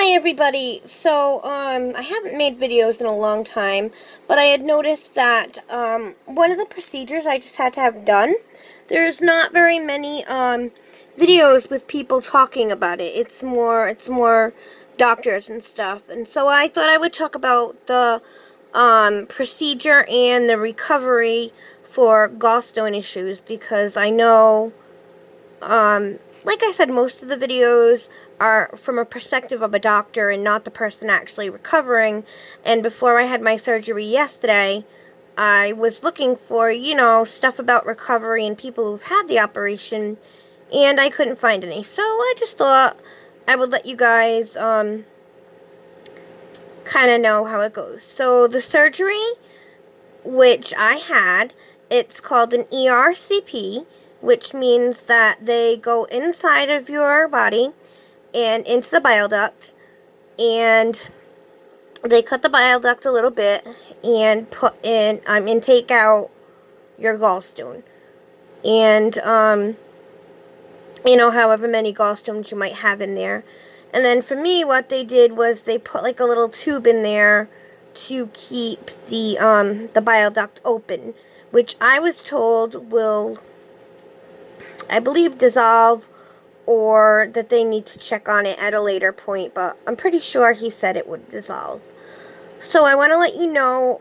Hi everybody. So, I haven't made videos in a long time, but I had noticed that, one of the procedures I just had to have done, there's not very many, videos with people talking about it. It's more doctors and stuff. And so I thought I would talk about the, procedure and the recovery for gallstone issues, because I know, like I said, most of the videos are from a perspective of a doctor and not the person actually recovering. And before I had my surgery yesterday, I was looking for, stuff about recovery and people who've had the operation, and I couldn't find any. So I just thought I would let you guys, kind of know how it goes. So the surgery, which I had, it's called an ERCP, which means that they go inside of your body and into the bile duct, and they cut the bile duct a little bit and put in, and take out your gallstone. And, however many gallstones you might have in there. And then for me, what they did was they put like a little tube in there to keep the bile duct open, which I was told will, I believe, dissolve, or that they need to check on it at a later point, but I'm pretty sure he said it would dissolve. So I want to let you know,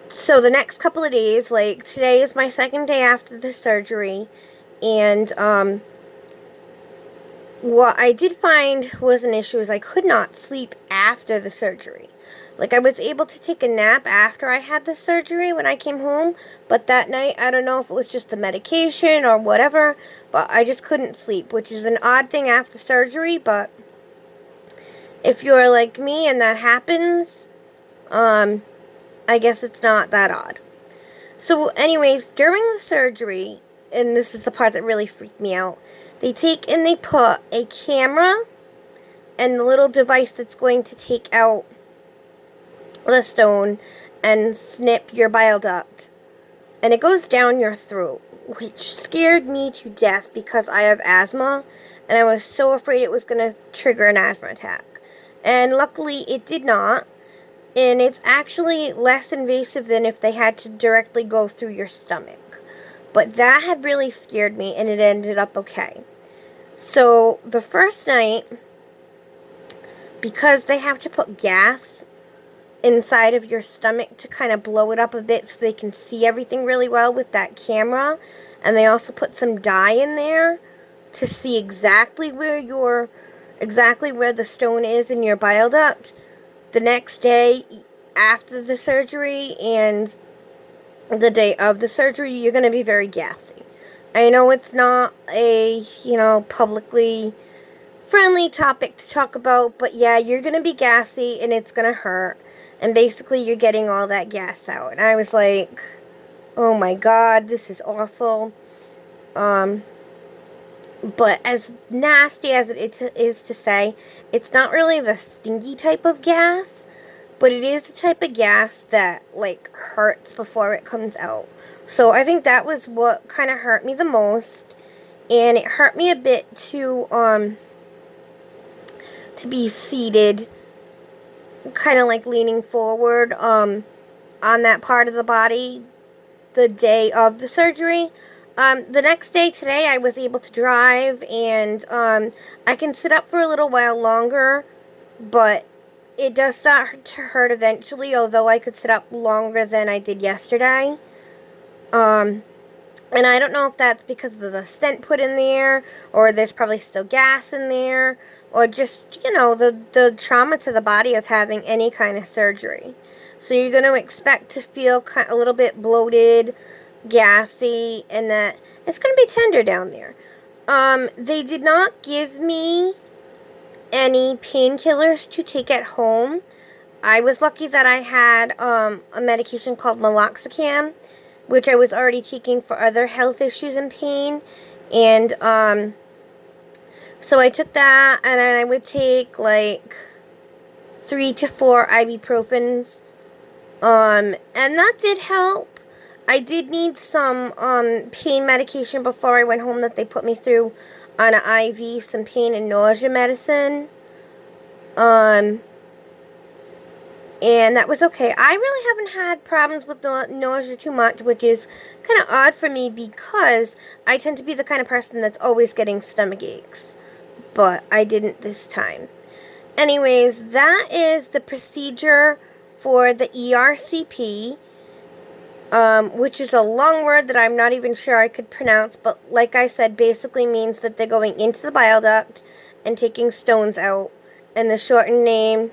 so the next couple of days, like today is my second day after the surgery, and, what I did find was an issue is I could not sleep after the surgery. Like, I was able to take a nap after I had the surgery when I came home, but that night, I don't know if it was just the medication or whatever, but I just couldn't sleep, which is an odd thing after surgery. But if you're like me and that happens, I guess it's not that odd. So anyways, during the surgery, and this is the part that really freaked me out, they take and they put a camera and the little device that's going to take out the stone and snip your bile duct, and it goes down your throat, which scared me to death because I have asthma, and I was so afraid it was going to trigger an asthma attack. And luckily it did not, and it's actually less invasive than if they had to directly go through your stomach. But that had really scared me, and it ended up okay. So the first night, because they have to put gas inside of your stomach to kind of blow it up a bit so they can see everything really well with that camera, and they also put some dye in there to see exactly where the stone is in your bile duct. The next day after the surgery and the day of the surgery, you're going to be very gassy. I know it's not a, publicly friendly topic to talk about, but yeah, you're going to be gassy and it's going to hurt. And basically, you're getting all that gas out. And I was like, oh my God, this is awful. But as nasty as it is to say, it's not really the stinky type of gas, but it is the type of gas that, like, hurts before it comes out. So I think that was what kind of hurt me the most. And it hurt me a bit to be seated, kind of like leaning forward, on that part of the body the day of the surgery. The next day, today, I was able to drive, and, I can sit up for a little while longer, but it does start to hurt eventually, although I could sit up longer than I did yesterday. And I don't know if that's because of the stent put in there, or there's probably still gas in there, or just, the trauma to the body of having any kind of surgery. So you're going to expect to feel a little bit bloated, gassy, and that it's going to be tender down there. They did not give me any painkillers to take at home. I was lucky that I had, a medication called meloxicam, which I was already taking for other health issues and pain. And, so I took that, and then I would take, like, 3 to 4 ibuprofens. And that did help. I did need some, pain medication before I went home that they put me through. on an IV some pain and nausea medicine. And that was okay. I really haven't had problems with the nausea too much, which is kind of odd for me because I tend to be the kind of person that's always getting stomach aches. But I didn't this time. Anyways, that is the procedure for the ERCP, which is a long word that I'm not even sure I could pronounce, but like I said, basically means that they're going into the bile duct and taking stones out, and the shortened name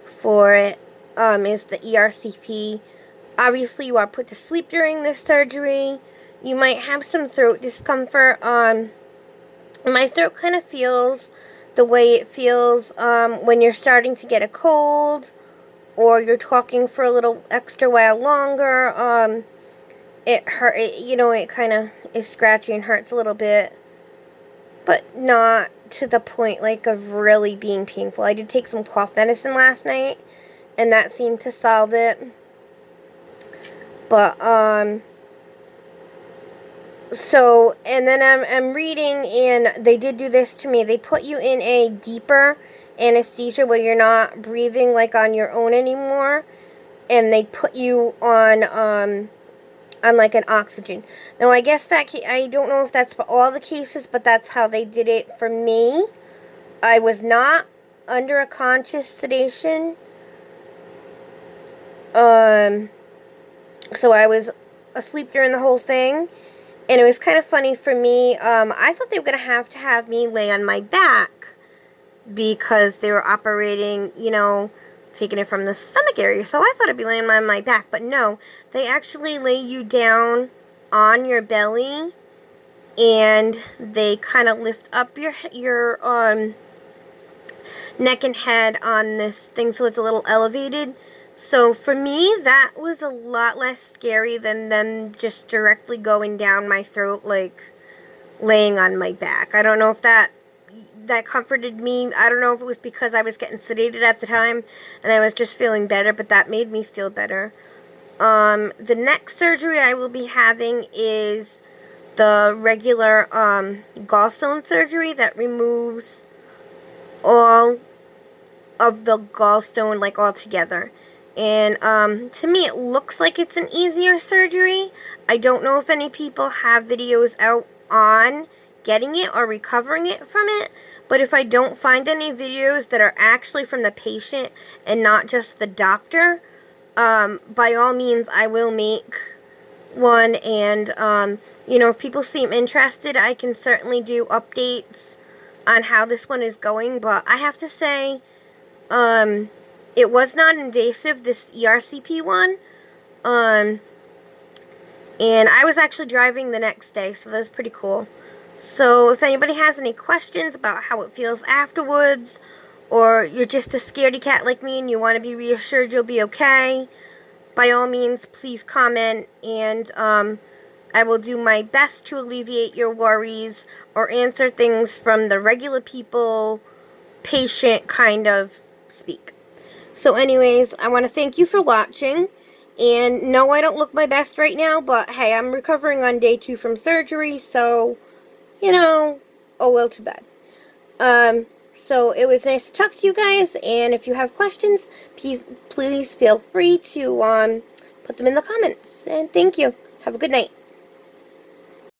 for it is the ERCP. Obviously, you are put to sleep during this surgery. You might have some throat discomfort. My throat kind of feels the way it feels when you're starting to get a cold, or you're talking for a little extra while longer. It hurt, it kind of is scratchy and hurts a little bit, but not to the point like of really being painful. I did take some cough medicine last night, and that seemed to solve it. But so, and then I'm reading, and they did do this to me. They put you in a deeper anesthesia where you're not breathing like on your own anymore, and they put you on like an oxygen. Now, I guess I don't know if that's for all the cases, but that's how they did it for me. I was not under a conscious sedation. So I was asleep during the whole thing, and it was kind of funny for me. I thought they were going to have me lay on my back because they were operating, taking it from the stomach area. So I thought I'd be laying on my back, but no, they actually lay you down on your belly, and they kind of lift up your neck and head on this thing, so it's a little elevated. So for me, that was a lot less scary than them just directly going down my throat, like laying on my back. I don't know if that comforted me. I don't know if it was because I was getting sedated at the time and I was just feeling better, but that made me feel better. The next surgery I will be having is the regular gallstone surgery that removes all of the gallstone, like, all together. And to me, it looks like it's an easier surgery. I don't know if any people have videos out on getting it or recovering it from it, but if I don't find any videos that are actually from the patient and not just the doctor, by all means, I will make one. And if people seem interested, I can certainly do updates on how this one is going. But I have to say, it was not invasive, this ERCP one. And I was actually driving the next day, so that was pretty cool. So if anybody has any questions about how it feels afterwards, or you're just a scaredy cat like me and you want to be reassured you'll be okay, by all means, please comment, and I will do my best to alleviate your worries or answer things from the regular people, patient kind of speak. So anyways, I want to thank you for watching. And no, I don't look my best right now, but hey, I'm recovering on day 2 from surgery, so, oh well, too bad. So it was nice to talk to you guys, and if you have questions, please feel free to put them in the comments. And thank you. Have a good night.